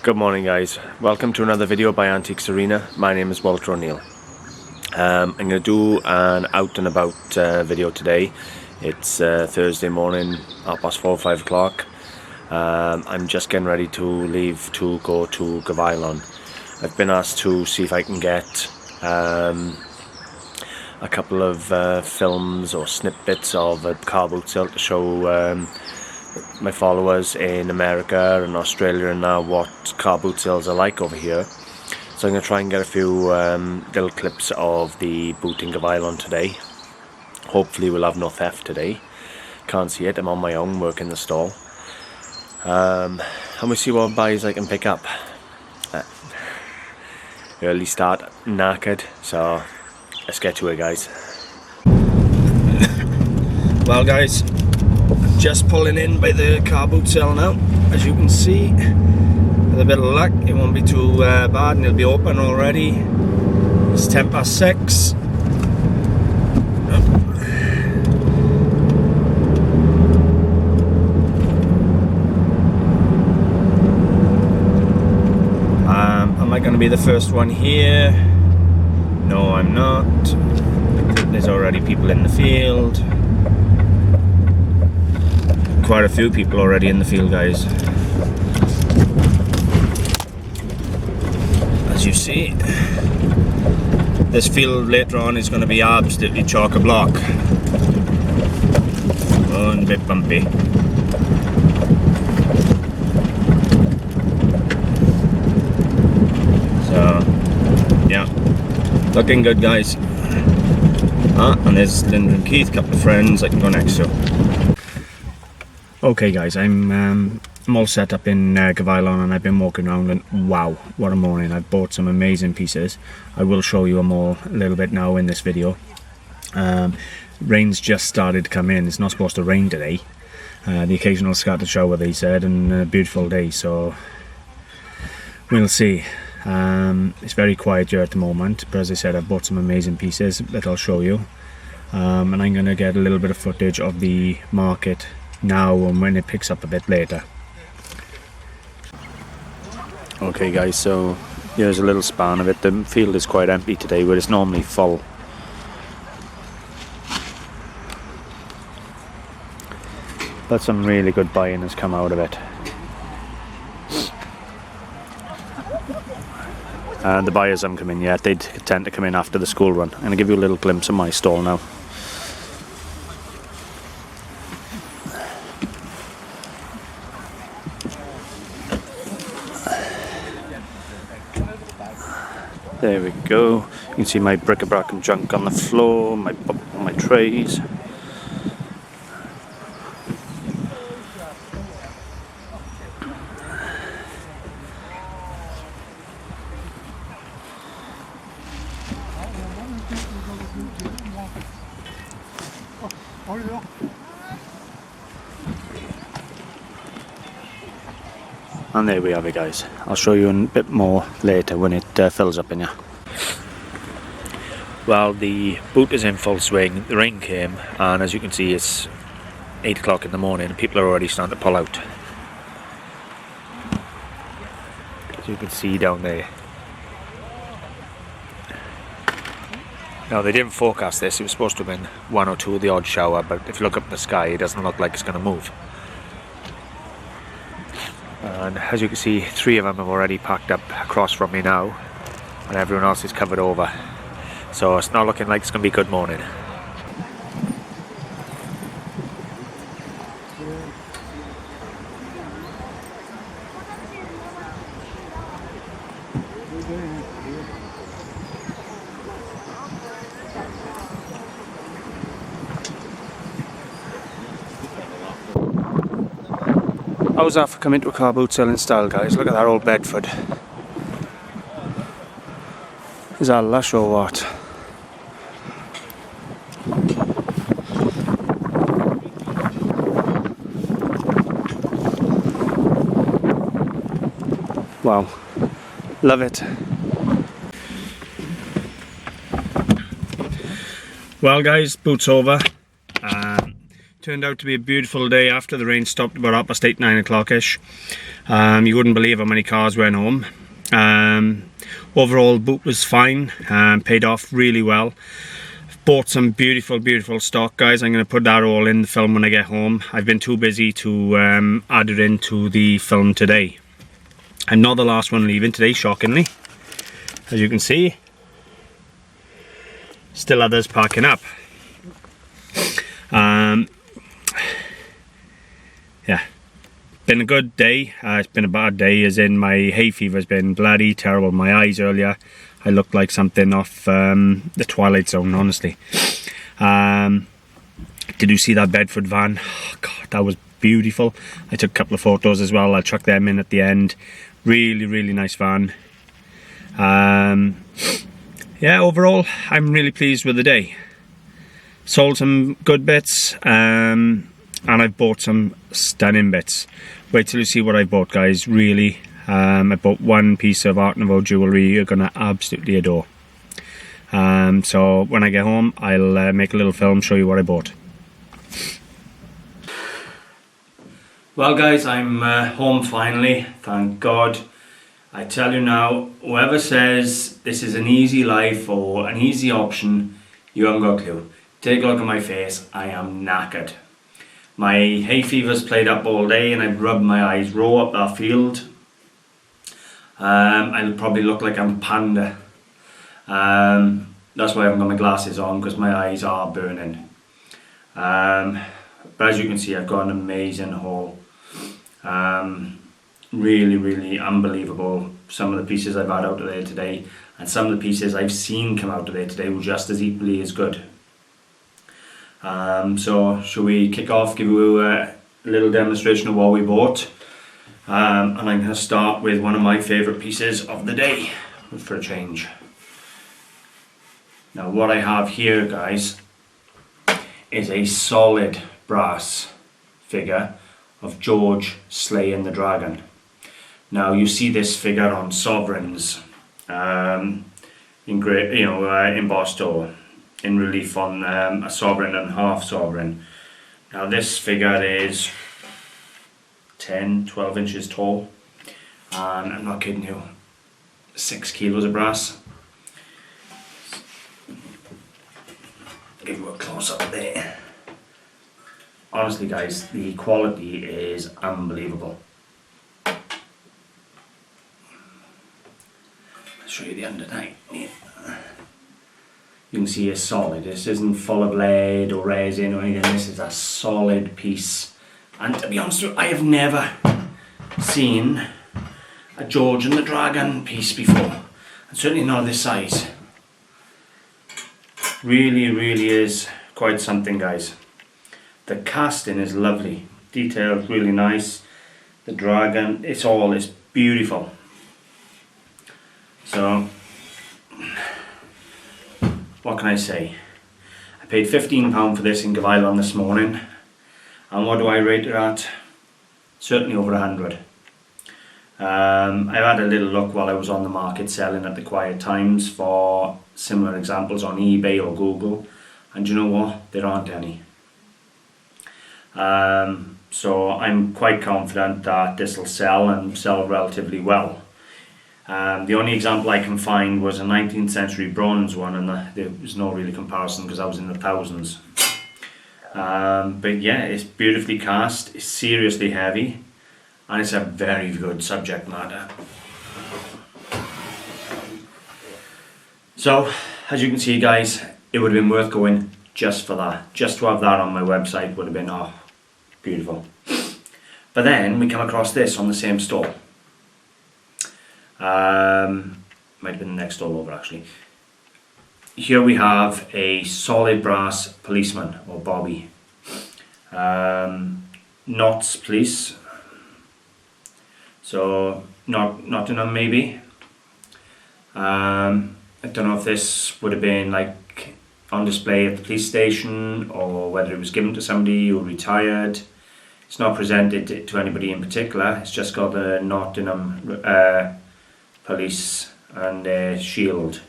Good morning guys, welcome to another video by Antiques Arena. My name is Walter O'Neill. I'm going to do an out and about video today. It's Thursday morning, 4:30, 5 o'clock. I'm just getting ready to leave to go to Gavilon. I've been asked to see if I can get a couple of films or snippets of a car boot sale to show my followers in America and Australia and now what car boot sales are like over here. So I'm going to try and get a few little clips of the boot in Gavilon today. Hopefully we'll have no theft today. Can't see it, I'm on my own working the stall. And we'll see what buys I can pick up. Early start, knackered, so let's get to it guys. Well guys, just pulling in by the car boot sale now. As you can see, with a bit of luck it won't be too bad and it'll be open already. It's 6:10. Am I going to be the first one here? No, I'm not. There's already people in the field. Quite a few people already in the field guys. As you see, this field later on is going to be absolutely chock-a-block. Oh, and a bit bumpy. So, yeah, looking good guys. And there's Linda and Keith, a couple of friends I can go next to. Okay guys, I'm all set up in Gavilon and I've been walking around and wow, what a morning. I've bought some amazing pieces. I will show you them all a little bit now in this video. Rain's just started to come in. It's not supposed to rain today. The occasional scattered shower they said, and a beautiful day, so we'll see. It's very quiet here at the moment, but as I said, I've bought some amazing pieces that I'll show you. And I'm going to get a little bit of footage of the market now and when it picks up a bit later. Okay guys, so here's a little span of it. The field is quite empty today where it's normally full. But some really good buying has come out of it. And the buyers haven't come in yet. They tend to come in after the school run. I'm going to give you a little glimpse of my stall now. There we go. You can see my bric-a-brac and junk on the floor, my trays. And there we have it guys. I'll show you a bit more later when it fills up in here. Well, the boot is in full swing. The rain came and as you can see it's 8 o'clock in the morning and people are already starting to pull out. As you can see down there. Now they didn't forecast this. It was supposed to have been 1 or 2 of the odd shower, but if you look up in the sky it doesn't look like it's going to move. And as you can see, 3 of them have already packed up across from me now and everyone else is covered over, so it's not looking like it's going to be a good morning. How's that for coming to a car boot sale in style guys? Look at that old Bedford. Is that lush or what? Wow, love it. Well guys, boot's over. Turned out to be a beautiful day after the rain stopped about 8:30, 9 o'clock-ish. You wouldn't believe how many cars went home. Overall, boot was fine, paid off really well. Bought some beautiful stock, guys. I'm going to put that all in the film when I get home. I've been too busy to add it into the film today. I'm not the last one leaving today, shockingly. As you can see, still others parking up. Yeah, been a good day. It's been a bad day, as in my hay fever's been bloody terrible. My eyes earlier, I looked like something off the Twilight Zone, honestly. Did you see that Bedford van? Oh, God, that was beautiful. I took a couple of photos as well. I'll chuck them in at the end. Really nice van. Yeah, overall, I'm really pleased with the day. Sold some good bits, and I've bought some stunning bits. Wait till you see what I bought, guys. Really, I bought one piece of Art Nouveau jewellery you're gonna absolutely adore. So when I get home, I'll make a little film, show you what I bought. Well, guys, I'm home finally, thank God. I tell you now, whoever says this is an easy life or an easy option, you haven't got a clue. Take a look at my face, I am knackered. My hay fever's played up all day and I've rubbed my eyes raw up that field. I'll probably look like I'm a panda. That's why I haven't got my glasses on, because my eyes are burning. But as you can see, I've got an amazing haul. Really unbelievable. Some of the pieces I've had out of there today, and some of the pieces I've seen come out of there today were just as equally as good. So shall we kick off, give you a little demonstration of what we bought, and I'm going to start with one of my favourite pieces of the day for a change. Now what I have here, guys, is a solid brass figure of George slaying the dragon. Now you see this figure on sovereigns, embossed or in relief on a sovereign and half sovereign. Now this figure is 10-12 inches tall, and I'm not kidding you, 6 kilos of brass. Give you a close up there. Honestly, guys, the quality is unbelievable. I'll show you the underneath. You can see it's solid. This isn't full of lead or resin or anything. This is a solid piece. And to be honest with you, I have never seen a George and the Dragon piece before. And certainly not this size. Really is quite something, guys. The casting is lovely. Detailed, really nice. The dragon, it's beautiful. So, what can I say? I paid £15 for this in Gavilon this morning, and what do I rate it at? Certainly over 100. I had a little look while I was on the market selling at the quiet times for similar examples on eBay or Google, and you know what? There aren't any. So I'm quite confident that this will sell, and sell relatively well. The only example I can find was a 19th century bronze one, and there was no really comparison because I was in the thousands. But yeah, it's beautifully cast, it's seriously heavy, and it's a very good subject matter. So, as you can see, guys, it would have been worth going just for that. Just to have that on my website would have been, oh, beautiful. But then we come across this on the same stall. Might have been the next stall over, actually. Here we have a solid brass policeman, or bobby. Notts Police. So, Nottingham maybe. I don't know if this would have been like on display at the police station, or whether it was given to somebody who retired. It's not presented to anybody in particular, it's just got the Nottingham Police and shield.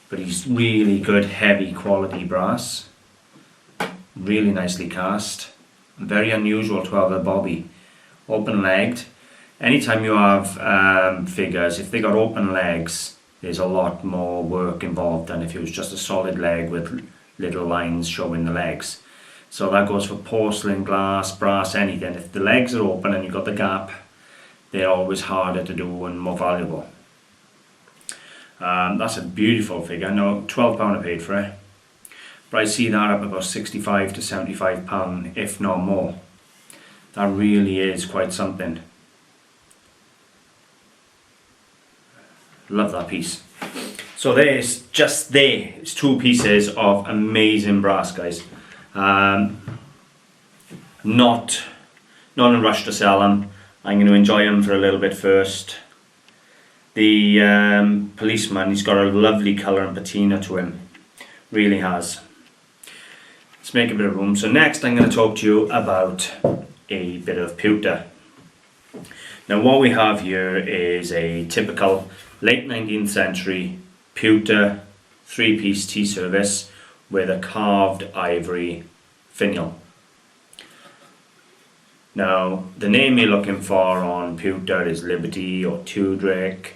But he's really good, heavy quality brass. Really nicely cast. Very unusual to have a bobby. Open legged. Anytime you have figures, if they got open legs, there's a lot more work involved than if it was just a solid leg with little lines showing the legs. So that goes for porcelain, glass, brass, anything. If the legs are open and you've got the gap, they're always harder to do and more valuable. That's a beautiful figure. No, £12 I paid for it. But I see that up about £65 to £75, if not more. That really is quite something. Love that piece. So there's just there. It's 2 pieces of amazing brass, guys. Not in a rush to sell them. I'm going to enjoy them for a little bit first. The policeman, he's got a lovely colour and patina to him. Really has. Let's make a bit of room. So next I'm going to talk to you about a bit of pewter. Now what we have here is a typical late 19th century pewter 3-piece tea service with a carved ivory finial. Now the name you're looking for on pewter is Liberty or Tudrick.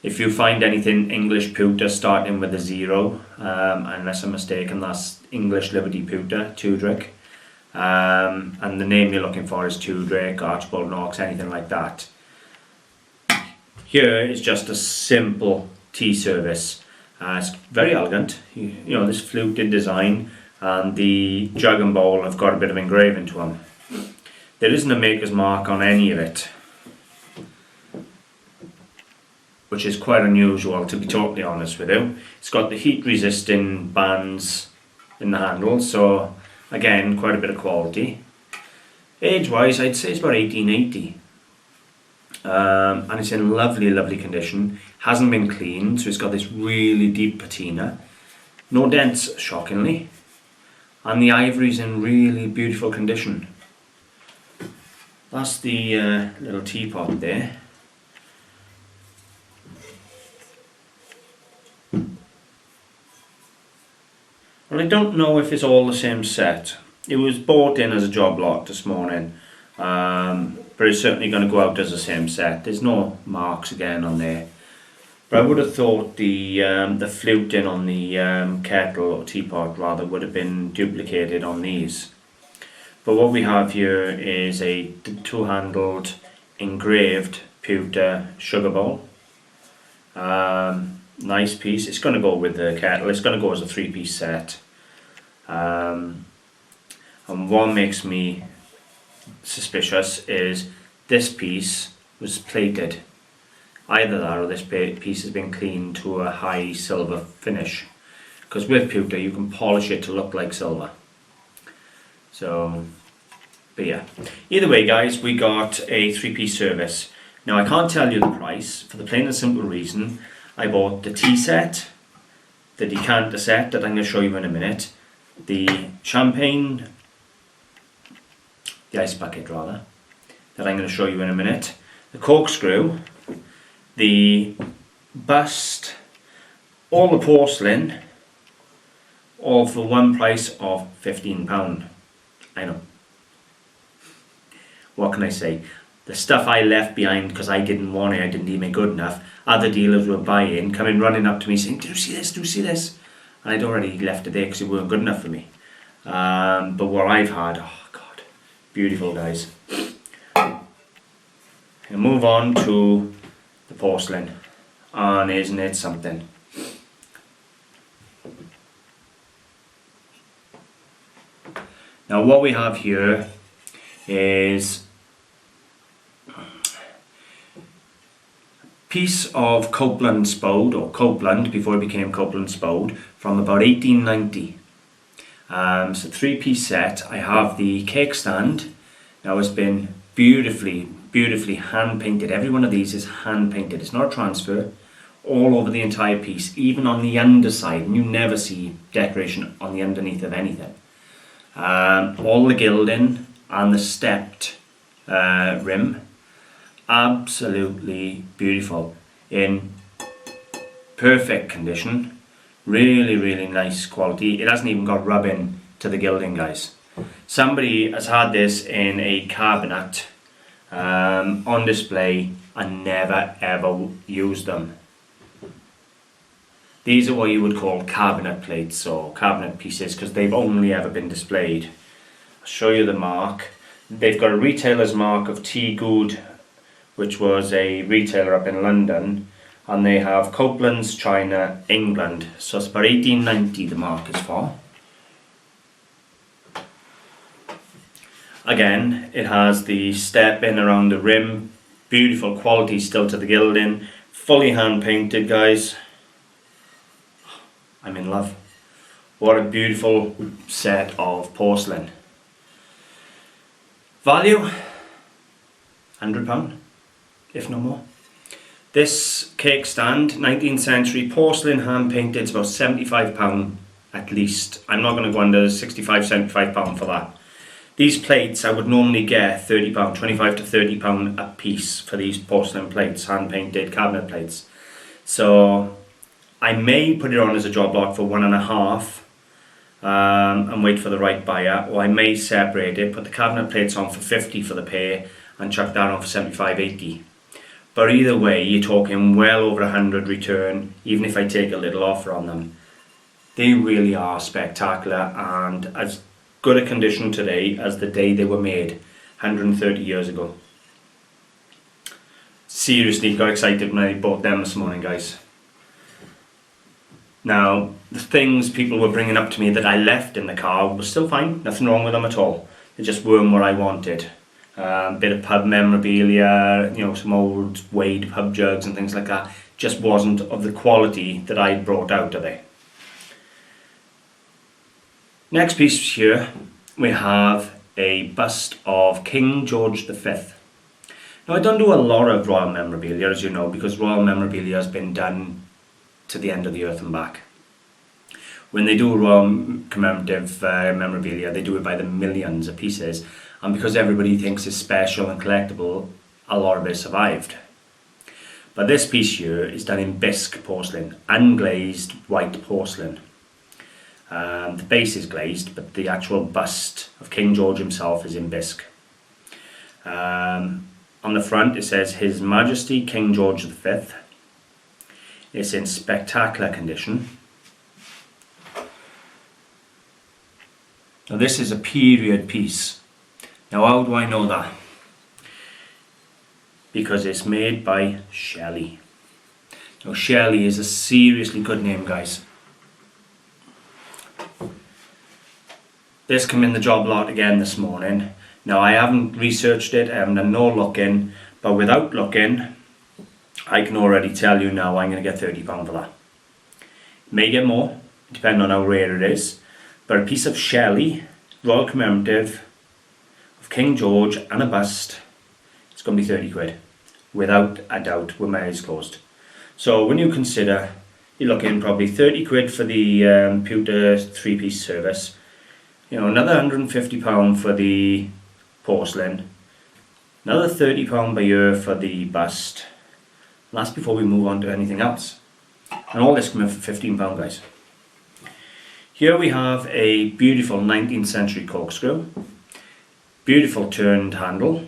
If you find anything English pewter starting with a 0, unless I'm mistaken, that's English Liberty pewter, Tudrick. And the name you're looking for is Tudrick, Archibald Knox, anything like that. Here is just a simple tea service. It's very elegant. You know, this fluted design, and the jug and bowl have got a bit of engraving to them. There isn't a maker's mark on any of it, which is quite unusual, to be totally honest with you. It's got the heat resisting bands in the handle, so again, quite a bit of quality. Age wise, I'd say it's about 1880. And it's in lovely condition. Hasn't been cleaned, so it's got this really deep patina. No dents, shockingly. And the ivory's in really beautiful condition. That's the little teapot there. Well, I don't know if it's all the same set. It was bought in as a job lot this morning, but it's certainly going to go out as the same set. There's no marks again on there. But I would have thought the fluting on the kettle or teapot rather would have been duplicated on these. But what we have here is a 2-handled engraved pewter sugar bowl. Nice piece. It's going to go with the kettle. It's going to go as a 3-piece set. And what makes me suspicious is this piece was plated. Either that or this piece has been cleaned to a high silver finish, because with pewter you can polish it to look like silver. So, but yeah, either way guys, we got a 3-piece service. Now I can't tell you the price for the plain and simple reason I bought the tea set, the decanter set that I'm going to show you in a minute, the champagne, the ice bucket rather, that I'm going to show you in a minute, the corkscrew, the bust, all the porcelain, all for one price of £15. I know. What can I say? The stuff I left behind because I didn't want it, I didn't deem it good enough, other dealers were buying, coming running up to me saying, do you see this, do you see this? And I'd already left it there because it weren't good enough for me. But what I've had, oh God, beautiful guys. And move on to the porcelain, and isn't it something? Now what we have here is piece of Copeland Spode, or Copeland before it became Copeland Spode, from about 1890. It's a 3-piece set. I have the cake stand. Now it's been beautifully hand painted. Every one of these is hand painted. It's not a transfer. All over the entire piece, even on the underside, and you never see decoration on the underneath of anything. All the gilding and the stepped rim, absolutely beautiful, in perfect condition, really nice quality. It hasn't even got rubbing to the gilding, guys. Somebody has had this in a cabinet on display and never ever used them. These are what you would call cabinet plates or cabinet pieces because they've only ever been displayed. I'll show you the mark. They've got a retailer's mark of T Good, which was a retailer up in London, and they have Copeland's, China, England. So it's about 1890 the mark is for. Again, it has the step in around the rim, beautiful quality still to the gilding, fully hand painted, guys. I'm in love. What a beautiful set of porcelain. Value, £100, if no more. This cake stand, 19th century porcelain, hand painted, it's about £75 at least. I'm not going to go under £65, £75 for that. These plates I would normally get £30, £25 to £30 a piece for these porcelain plates, hand painted cabinet plates. So I may put it on as a job lot for 1.5 and wait for the right buyer, or I may separate it, put the cabinet plates on for 50 for the pair and chuck that on for 75, 80. But either way, you're talking well over 100 return, even if I take a little offer on them. They really are spectacular and as good a condition today as the day they were made 130 years ago. Seriously got excited when I bought them this morning, guys. Now, the things people were bringing up to me that I left in the car were still fine, nothing wrong with them at all. They just weren't what I wanted. Bit of pub memorabilia, you know, some old Wade pub jugs and things like that. Just wasn't of the quality that I brought out today. Next piece here, we have a bust of King George V. Now, I don't do a lot of royal memorabilia, as you know, because royal memorabilia has been done to the end of the earth and back. When they do royal commemorative memorabilia, they do it by the millions of pieces, and because everybody thinks it's special and collectible, a lot of it survived. But this piece here is done in bisque porcelain, unglazed white porcelain. The base is glazed, but the actual bust of King George himself is in bisque. On the front it says His Majesty King George V. It's in spectacular condition. Now this is a period piece. Now how do I know that? Because it's made by Shelley. Now Shelley is a seriously good name, guys. This came in the job lot again this morning. Now I haven't researched it, I haven't done no looking, but without looking, I can already tell you now I'm going to get £30 for that. May get more, depending on how rare it is, but a piece of Shelley, royal commemorative, of King George and a bust, it's going to be 30 quid, without a doubt, with my eyes closed. So when you consider, you're looking probably 30 quid for the pewter 3-piece service, you know, another £150 for the porcelain, another £30 per year for the bust, and that's before we move on to anything else. And all this coming for £15, guys. Here we have a beautiful 19th century corkscrew, beautiful turned handle,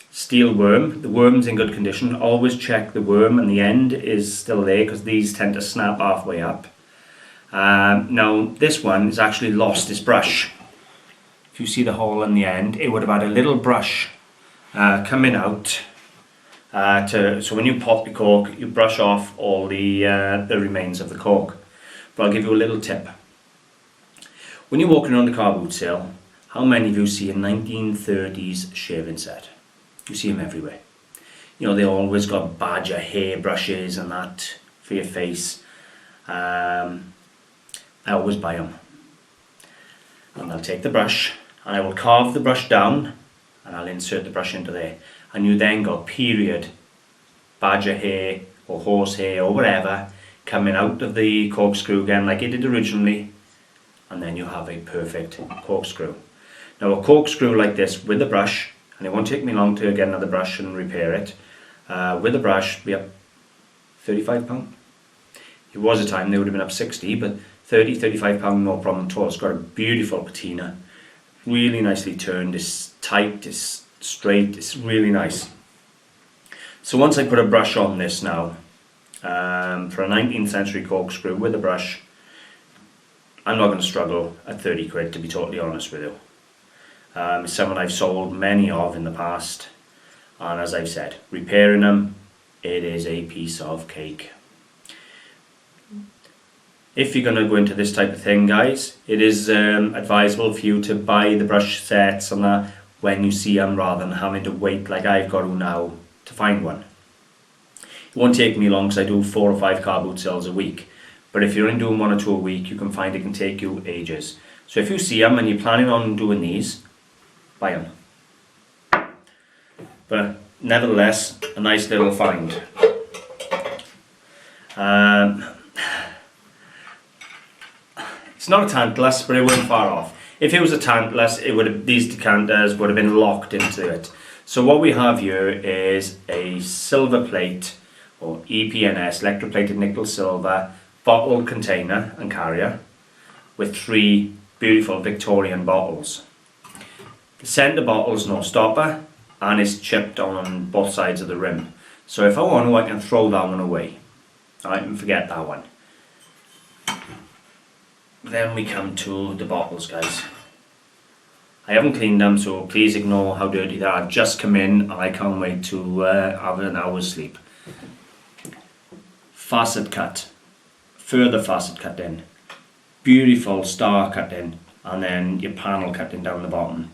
steel worm. The worm's in good condition. Always check the worm and the end is still there because these tend to snap halfway up. Now this one has actually lost its brush. If you see the hole in the end, it would have had a little brush coming out. So when you pop the cork, you brush off all the remains of the cork. But I'll give you a little tip. When you're walking around the car boot sale, how many of you see a 1930s shaving set? You see them everywhere. You know, they always got badger hair brushes and that for your face. I always buy them. And I'll take the brush and I will carve the brush down and I'll insert the brush into there. And you then got period badger hair or horse hair or whatever coming out of the corkscrew again like it did originally, and then you have a perfect corkscrew. Now a corkscrew like this with a brush, and it won't take me long to get another brush and repair it, with a brush be up £35. It was a time they would have been up 60, but £35, no problem at all. It's got a beautiful patina, really nicely turned, it's tight, it's straight, it's really nice. So once I put a brush on this now, for a 19th century corkscrew with a brush, I'm not going to struggle at 30 quid, to be totally honest with you. It's someone I've sold many of in the past, and as I've said, repairing them, it is a piece of cake. If you're going to go into this type of thing, guys, it is advisable for you to buy the brush sets and that when you see them, rather than having to wait like I've got to now to find one. It won't take me long because I do 4 or 5 car boot sales a week. But if you're in doing 1 or 2 a week, you can find it can take you ages. So if you see them and you're planning on doing these, buy them. But nevertheless, a nice little find. It's not a tantalus, but it wasn't far off. If it was a tantalus, these decanters would have been locked into it. So what we have here is a silver plate, or EPNS, electroplated nickel silver, bottle container and carrier with 3 beautiful Victorian bottles. The centre bottle's no stopper and it's chipped on both sides of the rim. So if I want to, I can throw that one away. I can forget that one. Then we come to the bottles, guys. I haven't cleaned them, so please ignore how dirty they are. I've just come in and I can't wait to have an hour's sleep. Facet cut. Further facet cut in, beautiful star cut in, and then your panel cutting down the bottom.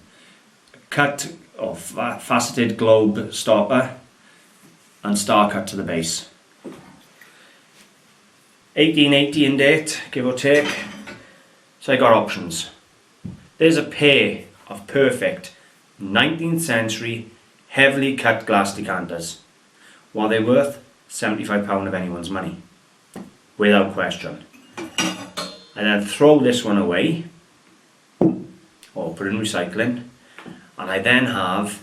Cut of faceted globe stopper and star cut to the base. 1880 in date, give or take. So I got options. There's a pair of perfect 19th century heavily cut glass decanters. What are they worth? £75 of anyone's money. Without question. And then throw this one away or put it in recycling, and I then have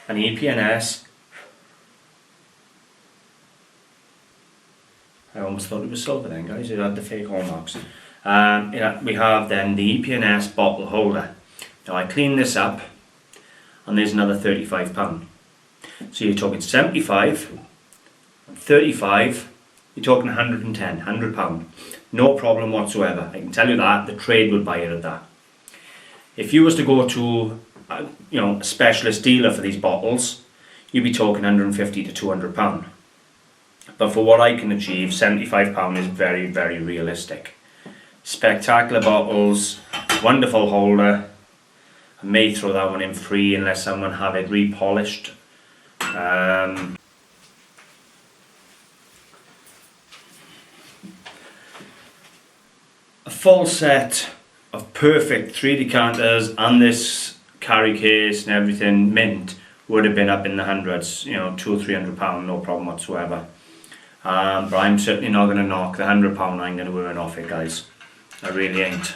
an EPNS. I almost thought it was silver then, guys. It had the fake hallmarks. We have then the EPNS bottle holder. Now I clean this up and there's another £35. So you're talking 75, 35, you're talking 110, £100. No problem whatsoever. I can tell you that, the trade would buy it at that. If you was to go to a specialist dealer for these bottles, you'd be talking 150 to £200. But for what I can achieve, £75 is very, very realistic. Spectacular bottles, wonderful holder. I may throw that one in free unless someone have it repolished. A full set of perfect 3 decanters and this carry case and everything mint would have been up in the hundreds, £200 or £300, no problem whatsoever. But I'm certainly not going to knock the £100 I'm going to earn off it, guys. I really ain't.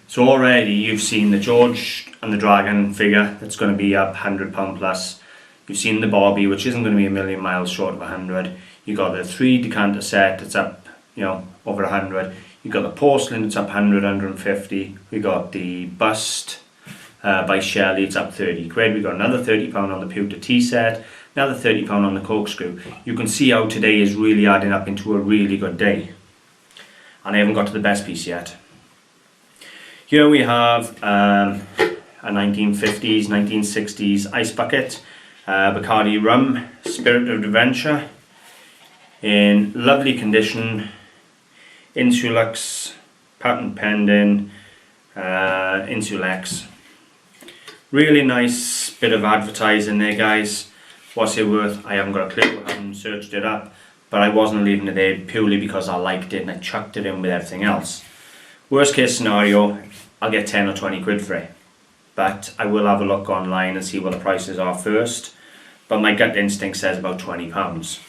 So already you've seen the George and the Dragon figure that's going to be up £100 plus. You've seen the Bobby, which isn't going to be a million miles short of 100. You've got the 3 decanter set that's up over 100. You've got the porcelain that's up 100, 150. We got the bust by Shelley, it's up 30 quid. We got another £30 on the pewter tea set, another £30 on the corkscrew. You can see how today is really adding up into a really good day. And I haven't got to the best piece yet. Here we have a 1950s, 1960s ice bucket, Bacardi rum, Spirit of Adventure, in lovely condition, Insulux, patent pending, Insulex. Really nice bit of advertising there, guys. What's it worth? I haven't got a clue, I haven't searched it up, but I wasn't leaving it there purely because I liked it and I chucked it in with everything else. Worst case scenario, I'll get 10 or 20 quid for it, but I will have a look online and see what the prices are first, but my gut instinct says about £20.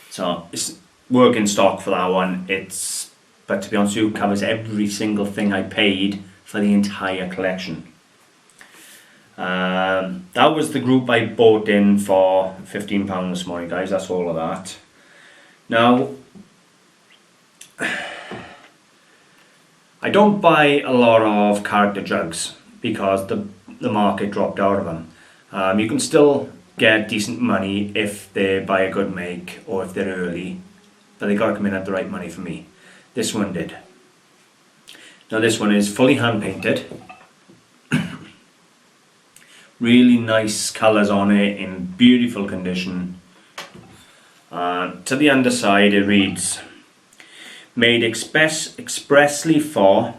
So it's working stock for that one. But to be honest with you, it covers every single thing I paid for the entire collection. That was the group I bought in for £15 this morning, guys. That's all of that. Now, I don't buy a lot of character jugs because the market dropped out of them. You can still get decent money if they buy a good make or if they're early, but they got to come in at the right money for me. This one did. Now this one is fully hand painted. Really nice colours on it in beautiful condition. To the underside it reads, made expressly for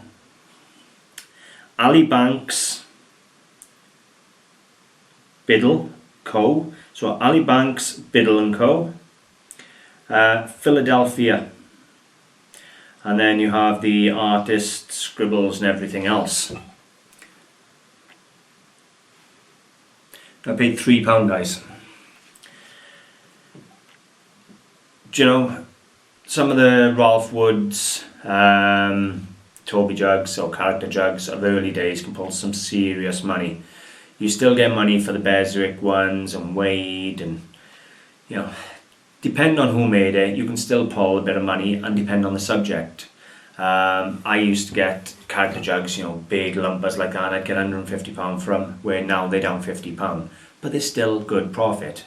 Ali Banks Biddle Co. So Ali Banks Biddle and Co. Philadelphia. And then you have the artist scribbles and everything else. I paid £3, guys. Do you know, some of the Ralph Woods, Toby jugs or character jugs of early days can pull some serious money. You still get money for the Beswick ones and Wade, and you know, depending on who made it, you can still pull a bit of money and depend on the subject. I used to get character jugs, you know, big lumpers like that. I'd get £150 for them, where now they're down £50, but they're still good profit.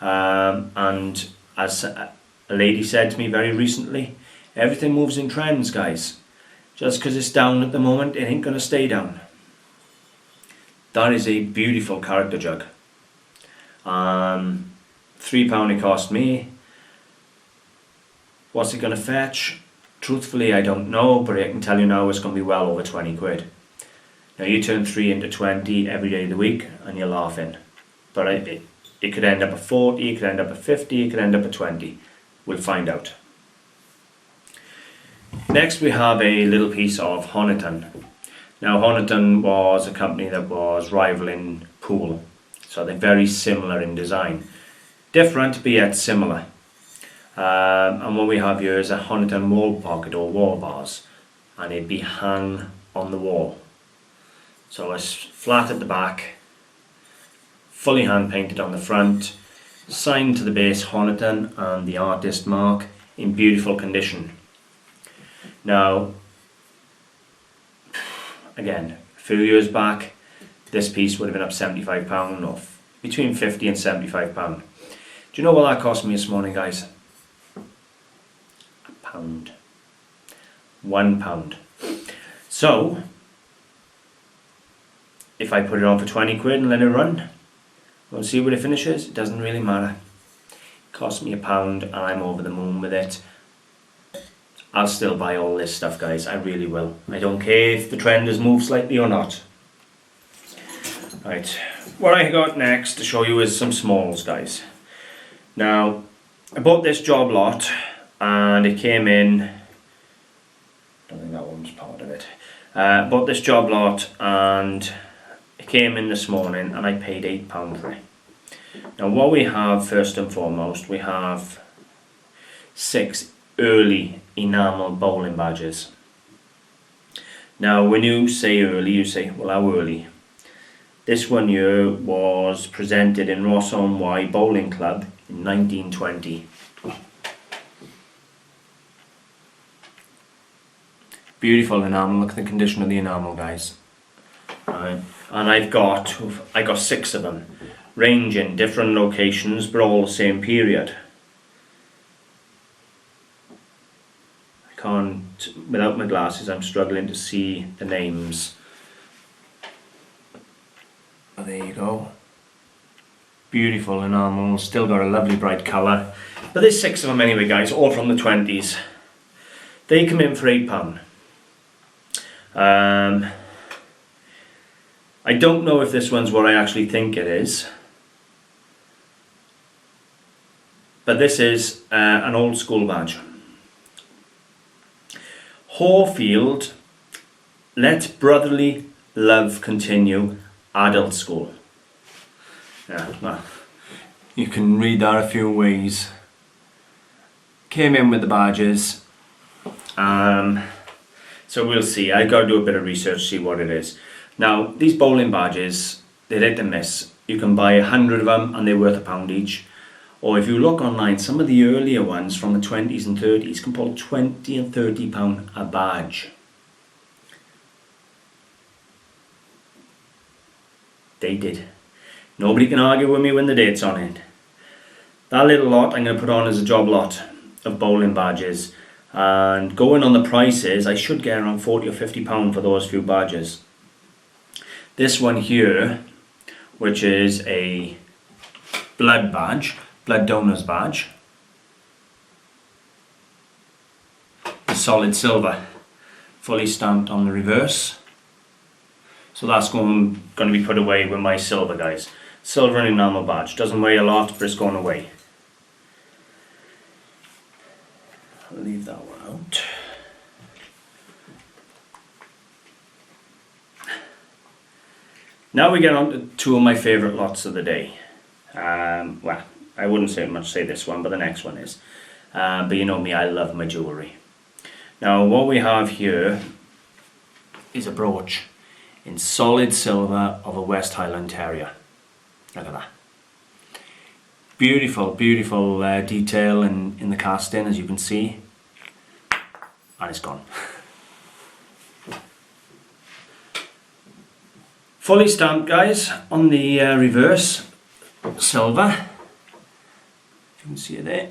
And as a lady said to me very recently, everything moves in trends, guys. Just because it's down at the moment, it ain't going to stay down. That is a beautiful character jug. £3 it cost me. What's it going to fetch? Truthfully, I don't know, but I can tell you now it's going to be well over 20 quid. Now you turn 3 into 20 every day of the week and you're laughing. But it could end up at 40, it could end up at 50, it could end up at 20. We'll find out. Next we have a little piece of Honiton. Now Honiton was a company that was rivaling Poole, so they're very similar in design. Different but yet similar. And what we have here is a Honiton wall pocket or wall bars, and it'd be hung on the wall. So it's flat at the back, fully hand painted on the front, signed to the base Honiton and the artist mark in beautiful condition. Now, again, a few years back, this piece would have been up £75 or between £50 and £75. Do you know what that cost me this morning, guys? £1. £1. So, if I put it on for 20 quid and let it run, we'll see what it finishes. It doesn't really matter. It cost me £1 and I'm over the moon with it. I'll still buy all this stuff, guys. I really will. I don't care if the trend has moved slightly or not. Right, what I got next to show you is some smalls, guys. Now, I bought this job lot and it came in, I don't think that one's part of it. Bought this job lot and it came in this morning and I paid £8 for it. Now what we have first and foremost, we have 6 early enamel bowling badges. Now when you say early, you say, well, how early? This one here was presented in Ross-on-Wye Bowling Club in 1920. Beautiful enamel. Look at the condition of the enamel, guys. Right. And I got 6 of them, ranging different locations but all the same period. I can't, without my glasses I'm struggling to see the names. Oh, there you go. Beautiful enamel, still got a lovely bright colour. But there's 6 of them anyway, guys, all from the 20s. They come in for £8. I don't know if this one's what I actually think it is, but this is an old school badge. Horfield, let brotherly love continue, adult school. Yeah, well, you can read that a few ways. Came in with the badges. So we'll see. I got to do a bit of research, see what it is. Now, these bowling badges, they're hit and miss. You can buy 100 of them and they're worth £1 each. Or if you look online, some of the earlier ones from the 20s and 30s can pull 20 and 30 pound a badge. They did. Nobody can argue with me when the date's on it. That little lot I'm going to put on as a job lot of bowling badges. And going on the prices, I should get around 40 or 50 pound for those few badges. This one here, which is a blood badge, blood donors badge, is solid silver, fully stamped on the reverse. So that's going to be put away with my silver, guys. Silver and enamel badge. Doesn't weigh a lot, but it's going away. I'll leave that one out. Now we get on to two of my favourite lots of the day. Well, I wouldn't say this one, but the next one is. But you know me, I love my jewellery. Now what we have here is a brooch in solid silver of a West Highland Terrier. Look at that. Beautiful, beautiful detail in the casting, as you can see. And it's gone. Fully stamped, guys, on the reverse silver. You can see it there.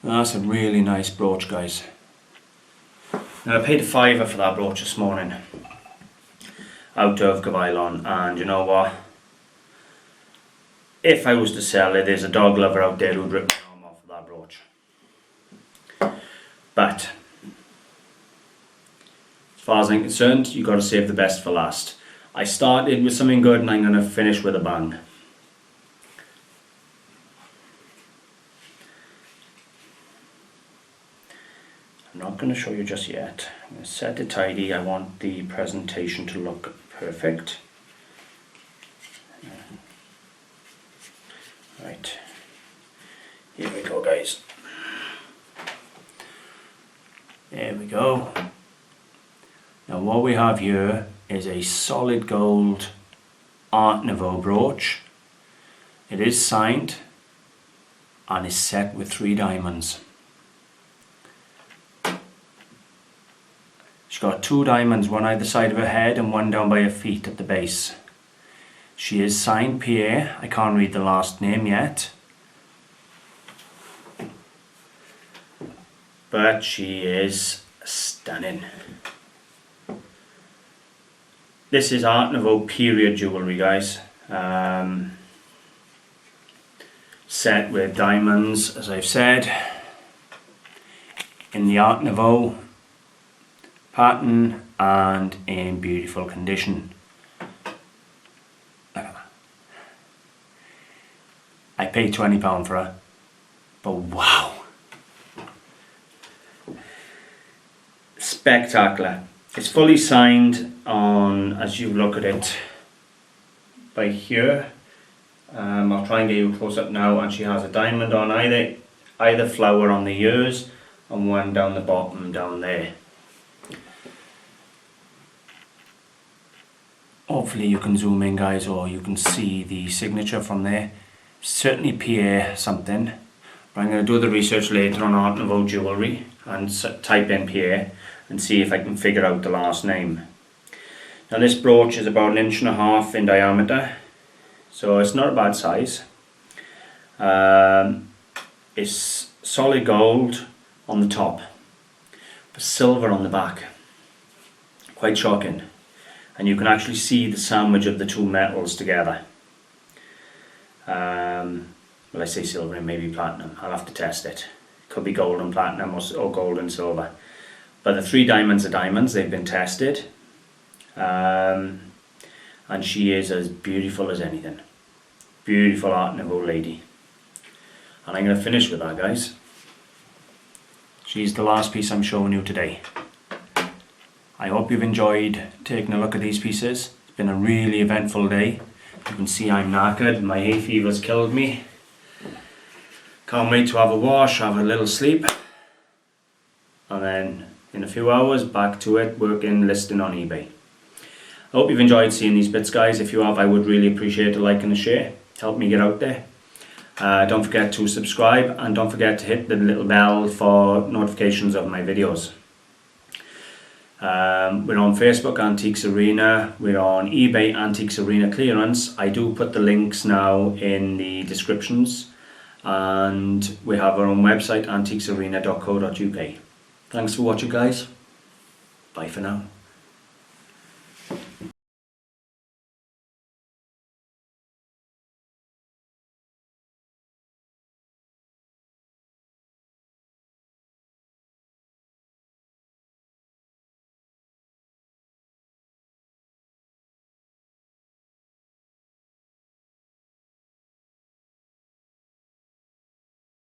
That's a really nice brooch, guys. Now I paid £5 for that brooch this morning out of Gavilon, and you know what? If I was to sell it, there's a dog lover out there who'd rip my arm off of that brooch. But as far as I'm concerned, you've got to save the best for last. I started with something good and I'm going to finish with a bang. I'm not going to show you just yet. I'm going to set it tidy. I want the presentation to look perfect. Right, here we go, guys. There we go. Now what we have here is a solid gold Art Nouveau brooch. It is signed and is set with 3 diamonds. She's got 2 diamonds, one either side of her head and one down by her feet at the base. She is signed Pierre. I can't read the last name yet, but she is stunning. This is Art Nouveau period jewellery, guys. Set with diamonds, as I've said, in the Art Nouveau pattern and in beautiful condition. Look at that. I paid £20 for her, but wow, spectacular. It's fully signed on, as you look at it by here. I'll try and get you a close up now, and she has a diamond on either flower on the ears and one down the bottom down there. Hopefully you can zoom in, guys, or you can see the signature from there. Certainly Pierre something, but I'm going to do the research later on Art Nouveau Jewellery and type in Pierre and see if I can figure out the last name. Now this brooch is about 1.5 inches in diameter, so it's not a bad size. It's solid gold on the top, but silver on the back. Quite shocking. And you can actually see the sandwich of the 2 metals together. Well, I say silver and maybe platinum. I'll have to test it. Could be gold and platinum or gold and silver. But the 3 diamonds are diamonds. They've been tested. And she is as beautiful as anything. Beautiful Art Nouveau lady. And I'm going to finish with that, guys. She's the last piece I'm showing you today. I hope you've enjoyed taking a look at these pieces. It's been a really eventful day. You can see I'm knackered. My hay fever's killed me. Can't wait to have a wash, have a little sleep. And then in a few hours back to it, working, listing on eBay. I hope you've enjoyed seeing these bits, guys. If you have, I would really appreciate a like and a share. Help me get out there. Don't forget to subscribe, and don't forget to hit the little bell for notifications of my videos. We're on Facebook, Antiques Arena. We're on eBay, Antiques Arena Clearance. I do put the links now in the descriptions, and we have our own website, antiquesarena.co.uk. Thanks for watching, guys. Bye for now.